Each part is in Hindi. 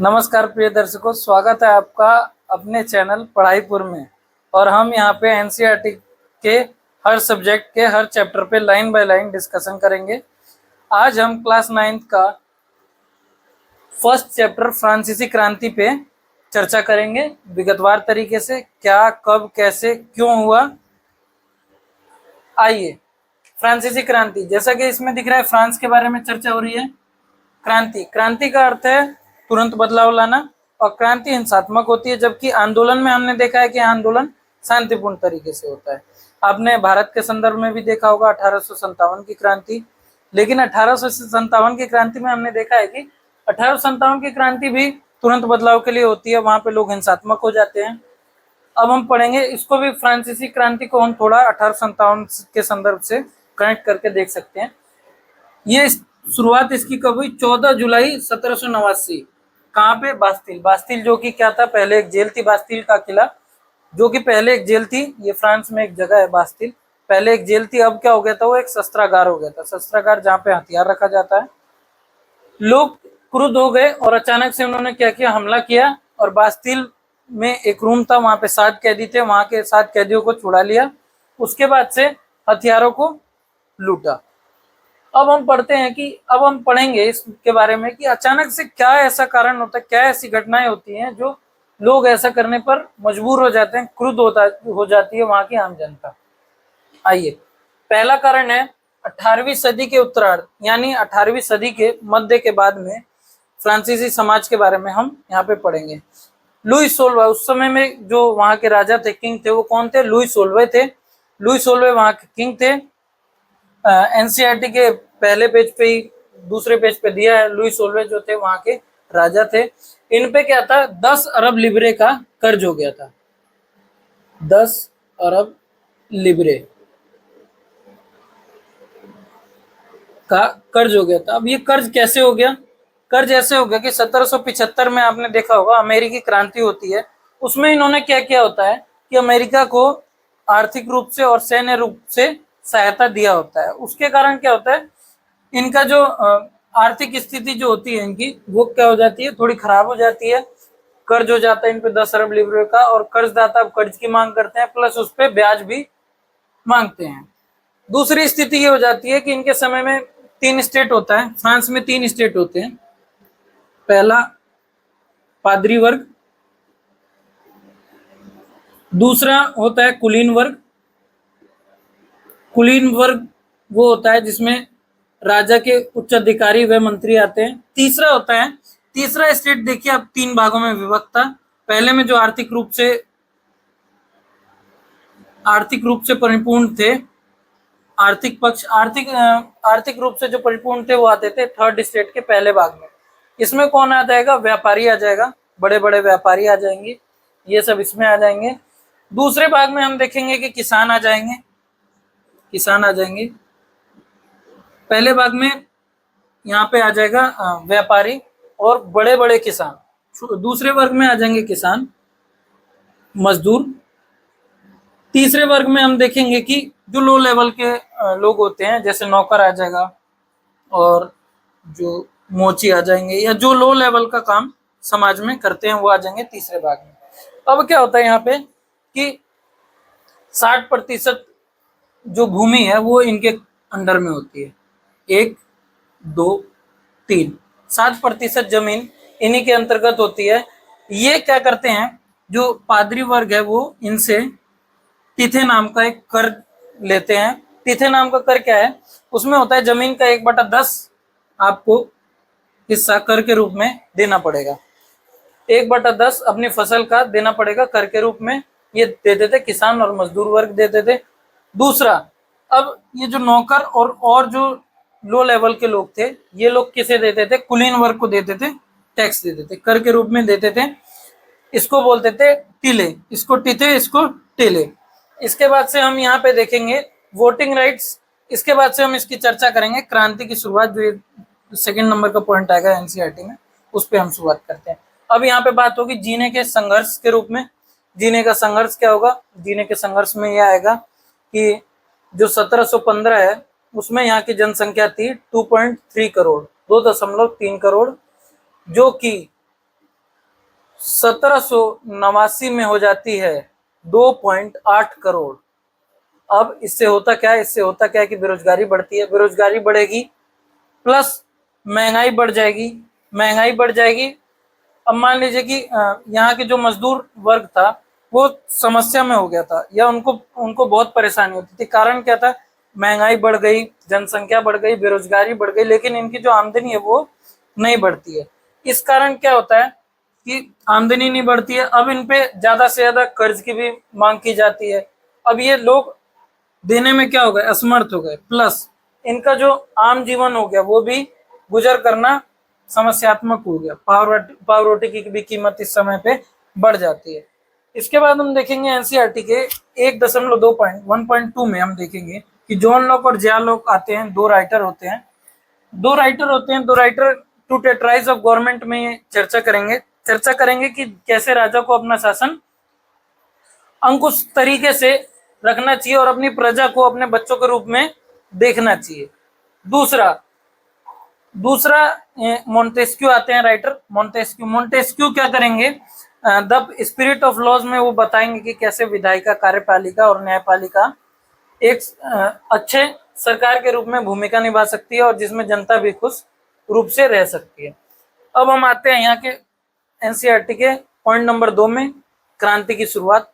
नमस्कार प्रिय दर्शकों, स्वागत है आपका अपने चैनल पढ़ाईपुर में। और हम यहाँ पे एनसीईआरटी के हर सब्जेक्ट के हर चैप्टर पे लाइन बाय लाइन डिस्कशन करेंगे। आज हम क्लास 9th का फर्स्ट चैप्टर फ्रांसीसी क्रांति पे चर्चा करेंगे विगतवार तरीके से, क्या कब कैसे क्यों हुआ। आइए, फ्रांसीसी क्रांति, जैसा कि इसमें दिख रहा है फ्रांस के बारे में चर्चा हो रही है। क्रांति का अर्थ है तुरंत बदलाव लाना, और क्रांति हिंसात्मक होती है, जबकि आंदोलन में हमने देखा है कि आंदोलन शांतिपूर्ण तरीके से होता है। आपने भारत के संदर्भ में भी देखा होगा 1857 की क्रांति, लेकिन 1857 की क्रांति में हमने देखा है कि 1857 की क्रांति भी तुरंत बदलाव के लिए होती है, वहां पे लोग हिंसात्मक हो जाते हैं। अब हम पढ़ेंगे इसको भी, फ्रांसीसी क्रांति को हम थोड़ा 1857 के संदर्भ से कनेक्ट करके देख सकते हैं। ये शुरुआत इसकी कब हुई? 14 जुलाई 1789। कहाँ पे? बास्तिल, जो कि क्या था, पहले एक जेल थी। बास्तिल का किला जो कि पहले एक जेल थी, ये फ्रांस में एक जगह है बास्तिल, पहले एक जेल थी। अब क्या हो गया था? वो एक शस्त्रागार हो गया था। शस्त्रागार जहाँ पे हथियार रखा जाता है। लोग क्रुद्ध हो गए और अचानक से उन्होंने क्या किया? हमला किया। और बास्तिल में एक रूम था, वहां पे 7 कैदी थे, वहां के 7 कैदियों को छुड़ा लिया। उसके बाद से हथियारों को लूटा। अब हम पढ़ेंगे इसके बारे में कि अचानक से क्या ऐसा कारण होता है, क्या ऐसी घटनाएं होती हैं जो लोग ऐसा करने पर मजबूर हो जाते हैं, क्रुद्ध हो जाती है वहां की आम जनता। आइए, पहला कारण है 18वीं सदी के उत्तरार्ध, यानी 18वीं सदी के मध्य के बाद में फ्रांसीसी समाज के बारे में हम यहाँ पे पढ़ेंगे। लुई सोलवा, उस समय में जो वहां के राजा थे, किंग थे, वो कौन थे? लुई सोलवे थे। लुई सोलवे वहां के किंग थे। एनसीईआरटी के पहले पेज पे ही, दूसरे पेज पे दिया है। लुई सोलवे जो थे वहां के राजा थे। इन पे क्या था? 10 अरब लिब्रे का कर्ज हो गया था। 10 अरब लिब्रे का कर्ज हो गया था। अब ये कर्ज कैसे हो गया? कर्ज ऐसे हो गया कि 1775 में आपने देखा होगा अमेरिकी क्रांति होती है। उसमें इन्होंने क्या किया होता है कि अमेरिका को आर्थिक रूप से और सैन्य रूप से सहायता दिया होता है। उसके कारण क्या होता है, इनका जो आर्थिक स्थिति जो होती है इनकी, वो क्या हो जाती है? थोड़ी खराब हो जाती है। कर्ज हो जाता है इन पे 10 अरब लिब्रे का, और कर्जदाता कर्ज की मांग करते हैं, प्लस उस पे ब्याज भी मांगते हैं। दूसरी स्थिति ये हो जाती है कि इनके समय में 3 स्टेट होता है। फ्रांस में 3 स्टेट होते हैं। पहला पादरी वर्ग, दूसरा होता है कुलीन वर्ग। कुलीन वर्ग वो होता है जिसमें राजा के उच्च अधिकारी व मंत्री आते हैं। तीसरा स्टेट देखिए, अब 3 भागों में विभक्त था। पहले में जो आर्थिक रूप से परिपूर्ण थे, आर्थिक रूप से जो परिपूर्ण थे, वो आते थे थर्ड स्टेट के पहले भाग में। इसमें कौन आ जाएगा? व्यापारी आ जाएगा, बड़े बड़े व्यापारी आ जाएंगे, ये सब इसमें आ जाएंगे। दूसरे भाग में हम देखेंगे कि किसान आ जाएंगे। पहले भाग में यहाँ पे आ जाएगा व्यापारी और बड़े बड़े किसान। दूसरे वर्ग में आ जाएंगे किसान, मजदूर। तीसरे वर्ग में हम देखेंगे कि जो लो लेवल के लोग होते हैं, जैसे नौकर आ जाएगा, और जो मोची आ जाएंगे, या जो लो लेवल का काम समाज में करते हैं, वो आ जाएंगे तीसरे भाग में। अब क्या होता है यहाँ पे कि 60% जो भूमि है वो इनके अंडर में होती है। 1, 2, 3, 7% जमीन इन्हीं के अंतर्गत होती है। ये क्या करते हैं, जो पादरी वर्ग है वो इनसे तिथे नाम का एक कर लेते हैं। तिथे नाम का कर क्या है? उसमें होता है जमीन का 1/10 आपको हिस्सा कर के रूप में देना पड़ेगा। 1/10 अपनी फसल का देना पड़ेगा कर के रूप में। ये देते थे किसान और मजदूर वर्ग देते थे। दूसरा, अब ये जो नौकर और जो लो लेवल के लोग थे, ये लोग किसे देते थे? कुलीन वर्ग को देते थे, टैक्स देते थे, कर के रूप में देते थे। इसको बोलते थे टीले, इसको टिथे, इसको टेले। इसके बाद से हम यहाँ पे देखेंगे वोटिंग राइट्स। इसके बाद से हम इसकी चर्चा करेंगे क्रांति की शुरुआत, जो 2nd नंबर का पॉइंट आएगा एनसीईआरटी में, उस पर हम शुरुआत करते हैं। अब यहाँ पे बात होगी जीने के संघर्ष के रूप में। जीने का संघर्ष क्या होगा? जीने के संघर्ष में यह आएगा कि जो 1715 है उसमें यहाँ की जनसंख्या थी 2.3 करोड़, 2.3 करोड़, जो कि 1789 में हो जाती है 2.8 करोड़। अब इससे होता क्या है, इससे होता क्या है कि बेरोजगारी बढ़ती है, बेरोजगारी बढ़ेगी प्लस महंगाई बढ़ जाएगी, महंगाई बढ़ जाएगी। अब मान लीजिए कि यहाँ के जो मजदूर वर्ग था वो समस्या में हो गया था, या उनको उनको बहुत परेशानी होती थी। कारण क्या था, महंगाई बढ़ गई, जनसंख्या बढ़ गई, बेरोजगारी बढ़ गई, लेकिन इनकी जो आमदनी है वो नहीं बढ़ती है। इस कारण क्या होता है कि आमदनी नहीं बढ़ती है, अब इन पे ज्यादा से ज्यादा कर्ज की भी मांग की जाती है। अब ये लोग देने में क्या हो गए, असमर्थ हो गए, प्लस इनका जो आम जीवन हो गया वो भी गुजर करना समस्यात्मक हो गया। पाव रोटी की भी कीमत इस समय पे बढ़ जाती है। इसके बाद हम देखेंगे एनसीईआरटी के 1.2 में हम देखेंगे कि जॉन लॉक और जिया लॉक आते हैं, दो राइटर होते हैं, दो राइटर टू टेट्राइज ऑफ गवर्नमेंट में चर्चा करेंगे कि कैसे राजा को अपना शासन अंकुश तरीके से रखना चाहिए और अपनी प्रजा को अपने बच्चों के रूप में देखना चाहिए। दूसरा मोंटेस्क्यू आते हैं राइटर, मोंटेस्क्यू क्या करेंगे, द स्पिरिट ऑफ लॉज में वो बताएंगे कि कैसे विधायिका, कार्यपालिका और न्यायपालिका एक अच्छे सरकार के रूप में भूमिका निभा सकती है और जिसमें जनता भी खुश रूप से रह सकती है। अब हम आते हैं यहाँ के एनसीईआरटी के पॉइंट नंबर 2 में, क्रांति की शुरुआत।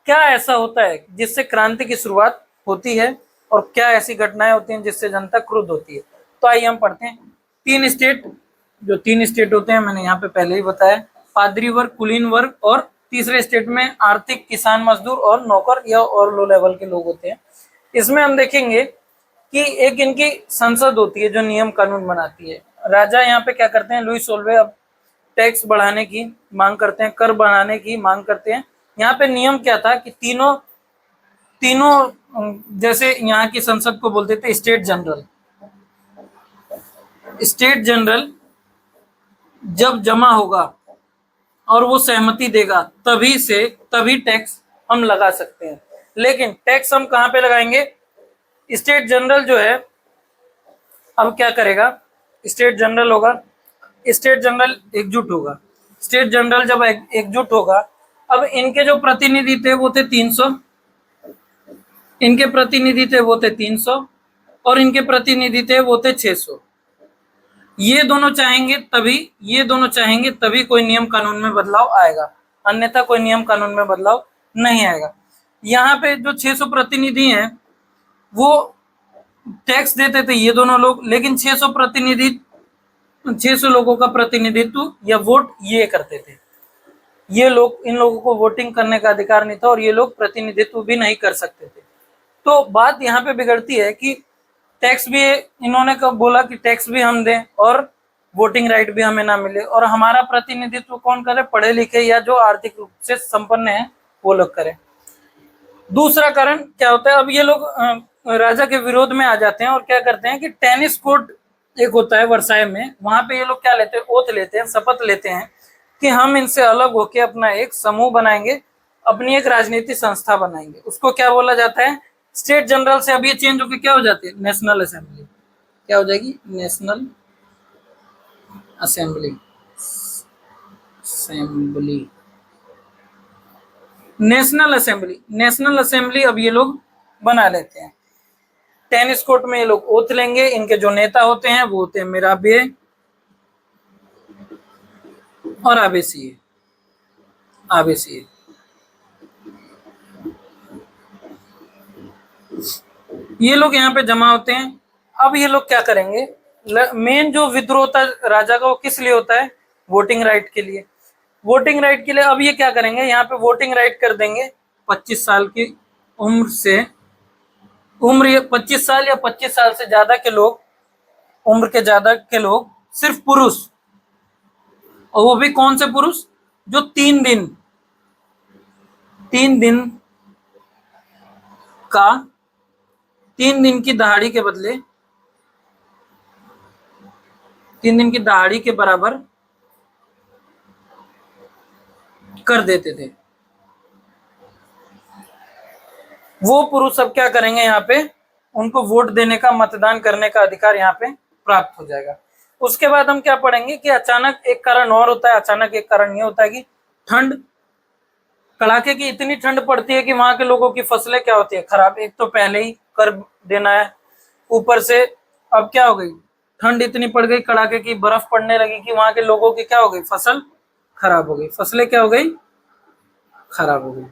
क्या ऐसा होता है जिससे क्रांति की शुरुआत होती है और क्या ऐसी घटनाएं होती हैं जिससे जनता क्रुद्ध होती है। तो आइए हम पढ़ते हैं। तीन स्टेट होते हैं, मैंने यहाँ पे पहले ही बताया, पादरी वर्ग, कुलीन वर्ग, और तीसरे स्टेट में आर्थिक, किसान, मजदूर और नौकर या और लो लेवल के लोग होते हैं। इसमें हम देखेंगे कि एक इनकी संसद होती है जो नियम कानून बनाती है। राजा यहाँ पे क्या करते हैं, लुई सोल्वे अब टैक्स बढ़ाने की मांग करते हैं, कर बढ़ाने की मांग करते हैं। यहाँ पे नियम क्या था कि तीनों जैसे यहाँ की संसद को बोलते थे स्टेट जनरल जब जमा होगा और वो सहमति देगा तभी टैक्स हम लगा सकते हैं। लेकिन टैक्स हम कहाँ पे लगाएंगे, स्टेट जनरल जो है अब क्या करेगा, स्टेट जनरल एकजुट होगा। स्टेट जनरल जब एकजुट होगा, अब इनके जो प्रतिनिधि थे वो थे 300, इनके प्रतिनिधि थे वो थे 300 और इनके प्रतिनिधि थे वो थे 600। ये दोनों चाहेंगे तभी कोई नियम कानून में बदलाव आएगा, अन्यथा कोई नियम कानून में बदलाव नहीं आएगा। यहाँ पे जो 600 प्रतिनिधि हैं वो टैक्स देते थे ये दोनों लोग, लेकिन 600 लोगों का प्रतिनिधित्व या वोट ये करते थे। ये लोग, इन लोगों को वोटिंग करने का अधिकार नहीं था और ये लोग प्रतिनिधित्व भी नहीं कर सकते थे। तो बात यहाँ पे बिगड़ती है कि टैक्स भी इन्होंने कब बोला कि टैक्स भी हम दें और वोटिंग राइट भी हमें ना मिले, और हमारा प्रतिनिधित्व कौन करे, पढ़े लिखे या जो आर्थिक रूप से संपन्न है वो लोग करें। दूसरा कारण क्या होता है, अब ये लोग राजा के विरोध में आ जाते हैं और क्या करते हैं कि टेनिस कोर्ट एक होता है वर्साई में, वहां पे ये लोग क्या लेते हैं, ओथ लेते हैं, शपथ लेते हैं कि हम इनसे अलग होकर अपना एक समूह बनाएंगे, अपनी एक राजनीतिक संस्था बनाएंगे। उसको क्या बोला जाता है, स्टेट जनरल से अब ये चेंज होकर क्या हो जाती है, नेशनल असेंबली। क्या हो जाएगी, नेशनल असेंबली। नेशनल असेंबली अब ये लोग बना लेते हैं। टेनिस कोर्ट में ये लोग ओथ लेंगे, इनके जो नेता होते हैं वो होते हैं मिराबे और आबेसीए। ये लोग यहाँ पे जमा होते हैं। अब ये लोग क्या करेंगे, मेन जो विद्रोह होता है राजा का वो किस लिए होता है, वोटिंग राइट के लिए। अब ये क्या करेंगे, यहाँ पे वोटिंग राइट कर देंगे 25 साल की उम्र से, 25 साल या 25 साल से ज्यादा के लोग, उम्र के ज्यादा के लोग, सिर्फ पुरुष, और वो भी कौन से पुरुष, जो 3 दिन की दहाड़ी के बदले 3 दिन की दहाड़ी के बराबर कर देते थे। वो पुरुष अब क्या करेंगे, यहाँ पे उनको वोट देने का, मतदान करने का अधिकार यहाँ पे प्राप्त हो जाएगा। उसके बाद हम क्या पढ़ेंगे कि अचानक एक कारण और होता है, अचानक एक कारण ये होता है कि ठंड, कड़ाके की इतनी ठंड पड़ती है कि वहां के लोगों की फसलें क्या होती है, खराब। एक तो पहले ही कर देना है, ऊपर से अब क्या हो गई, ठंड इतनी पड़ गई, कड़ाके की बर्फ पड़ने लगी कि वहां के लोगों की क्या हो गई, फसल खराब हो गई। फसलें क्या हो गई, खराब हो गई।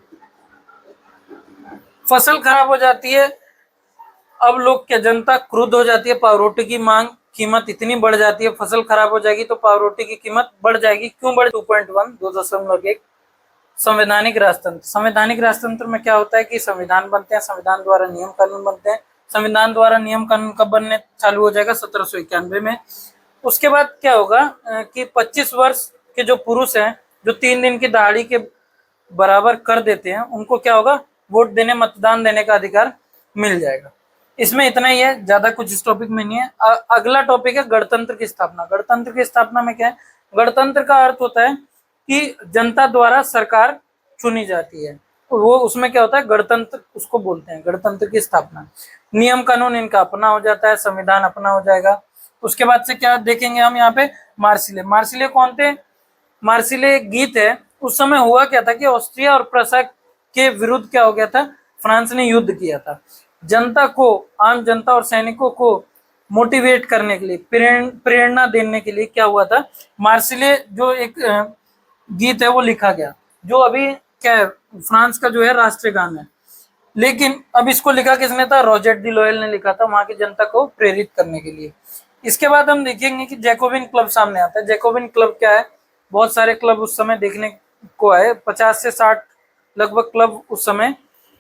फसल खराब हो जाती है, अब लोग क्या, जनता क्रुद्ध हो जाती है, पावरोटी की मांग, कीमत इतनी बढ़ जाती है, फसल खराब हो जाएगी तो पावरोटी की कीमत बढ़ जाएगी। क्यों बढ़, 2.1 2.1 संवैधानिक राजतंत्र। संवैधानिक राजतंत्र में क्या होता है कि संविधान बनते हैं, संविधान द्वारा नियम कानून बनते हैं। संविधान द्वारा नियम कानून कब बनने चालू हो जाएगा, 1791 में। उसके बाद क्या होगा कि 25 वर्ष के जो पुरुष हैं, जो 3 दिन की दहाड़ी के बराबर कर देते हैं, उनको क्या होगा, वोट देने, मतदान देने का अधिकार मिल जाएगा। इसमें इतना ही है, ज्यादा कुछ इस टॉपिक में नहीं है। अगला टॉपिक है गणतंत्र की स्थापना। गणतंत्र की स्थापना में क्या है, गणतंत्र का अर्थ होता है कि जनता द्वारा सरकार चुनी जाती है, वो उसमें क्या होता है, गणतंत्र उसको बोलते हैं, गणतंत्र की स्थापना। नियम कानून इनका अपना हो जाता है, संविधान अपना हो जाएगा। उसके बाद से क्या देखेंगे हम यहाँ पे, मार्सिले। मार्सिले कौन थे, मार्सिले गीत है। उस समय हुआ क्या था कि ऑस्ट्रिया और प्रसा के विरुद्ध क्या हो गया था, फ्रांस ने युद्ध किया था। जनता को, आम जनता और सैनिकों को मोटिवेट करने के लिए, प्रेरणा देने के लिए क्या हुआ था, मार्सिले जो एक गीत है वो लिखा गया, जो अभी क्या है, फ्रांस का जो है राष्ट्रीय गान है। लेकिन अब इसको लिखा किसने था, रॉजेट डी लोयल ने लिखा था, वहां की जनता को प्रेरित करने के लिए। इसके बाद हम देखेंगे कि जैकोबिन क्लब सामने आता है। जैकोबिन क्लब क्या है, बहुत सारे क्लब उस समय देखने को आए, 50 से 60 लगभग क्लब उस समय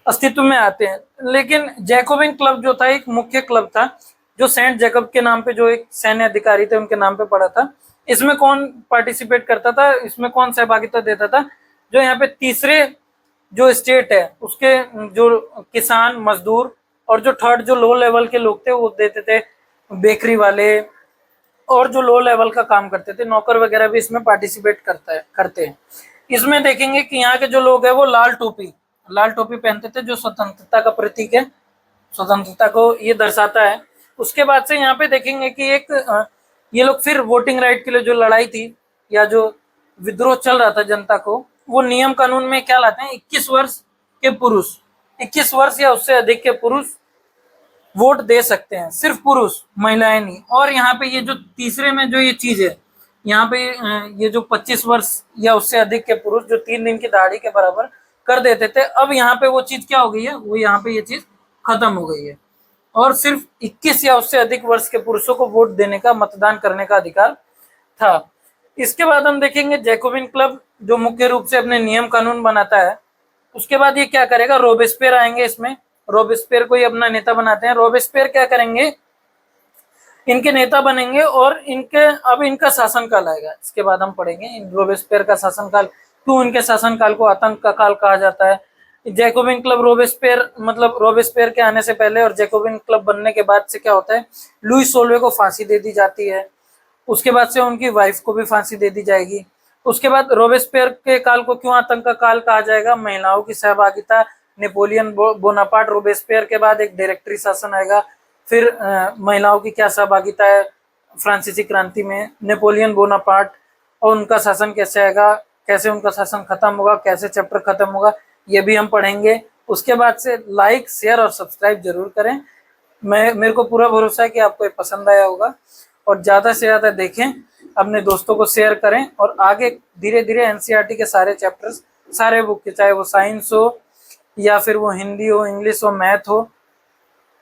अस्तित्व में आते हैं। लेकिन जैकोबिन क्लब जो था, एक मुख्य क्लब था, जो सेंट जैकब के नाम पे, जो एक सैन्य अधिकारी थे उनके नाम पे पड़ा था। इसमें कौन पार्टिसिपेट करता था, इसमें कौन सहभागिता देता था, जो यहाँ पे तीसरे जो स्टेट है उसके जो किसान, मजदूर, और जो थर्ड जो लो लेवल के लोग थे वो देते थे, बेकरी वाले और जो लो लेवल का काम करते थे, नौकर वगैरह भी इसमें पार्टिसिपेट करते हैं। इसमें देखेंगे कि यहाँ के जो लोग हैं वो लाल टोपी पहनते थे, जो स्वतंत्रता का प्रतीक है, स्वतंत्रता को ये दर्शाता है। उसके बाद से यहाँ पे देखेंगे कि एक ये लोग फिर वोटिंग राइट के लिए जो लड़ाई थी, या जो विद्रोह चल रहा था जनता को, वो नियम कानून में क्या लाते हैं, 21 वर्ष के पुरुष, 21 वर्ष या उससे अधिक के पुरुष वोट दे सकते हैं, सिर्फ पुरुष, महिलाएं नहीं। और यहाँ पे ये जो तीसरे में जो ये चीज है, यहाँ पे ये जो 25 वर्ष या उससे अधिक के पुरुष जो 3 दिन की दहाड़ी के बराबर कर देते थे, अब यहाँ पे वो चीज क्या हो गई है, वो यहाँ पे ये चीज खत्म हो गई है, और सिर्फ 21 या उससे अधिक वर्ष के पुरुषों को वोट देने का, मतदान करने का अधिकार था। इसके बाद हम देखेंगे जैकोबिन क्लब जो मुख्य रूप से अपने नियम कानून बनाता है। उसके बाद ये क्या करेगा, रोबेस्पियर आएंगे इसमें, रोबेस्पियर को ही अपना नेता बनाते हैं। रोबेस्पियर क्या करेंगे, इनके नेता बनेंगे, और इनका शासनकाल आएगा। इसके बाद हम पढ़ेंगे रोबेस्पियर का शासनकाल, क्यों इनके शासनकाल को आतंक का काल कहा जाता है। जैकोबिन क्लब, रोबेस्पियर मतलब रोबेस्पियर के आने से पहले और जैकोबिन क्लब बनने के बाद से क्या होता है, लुई सोल्वे को फांसी दे दी जाती है। उसके बाद से उनकी वाइफ को भी फांसी दे दी जाएगी। उसके बाद रोबेस्पियर के काल को क्यों आतंक का काल कहा जाएगा, महिलाओं की सहभागिता, नेपोलियन बोनापार्ट, रोबेस्पियर के बाद एक डायरेक्टरी शासन आएगा। फिर महिलाओं की क्या सहभागिता है फ्रांसीसी क्रांति में, नेपोलियन बोनापार्ट और उनका शासन कैसे आएगा, कैसे उनका शासन खत्म होगा, कैसे चैप्टर खत्म होगा, ये भी हम पढ़ेंगे। उसके बाद से लाइक, शेयर और सब्सक्राइब जरूर करें। मेरे को पूरा भरोसा है कि आपको ये पसंद आया होगा, और ज़्यादा से ज़्यादा देखें, अपने दोस्तों को शेयर करें, और आगे धीरे धीरे एनसीईआरटी के सारे चैप्टर्स, सारे बुक के, चाहे वो साइंस हो या फिर वो हिंदी हो, इंग्लिश हो, मैथ हो,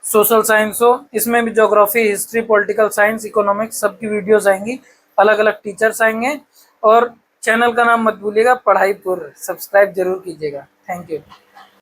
सोशल साइंस हो, इसमें भी geography, history, political science, economics, सबकी वीडियोस आएंगी, अलग अलग टीचर्स आएंगे। और चैनल का नाम मत भूलिएगा, पढ़ाई पूर्व, सब्सक्राइब जरूर कीजिएगा। Thank you.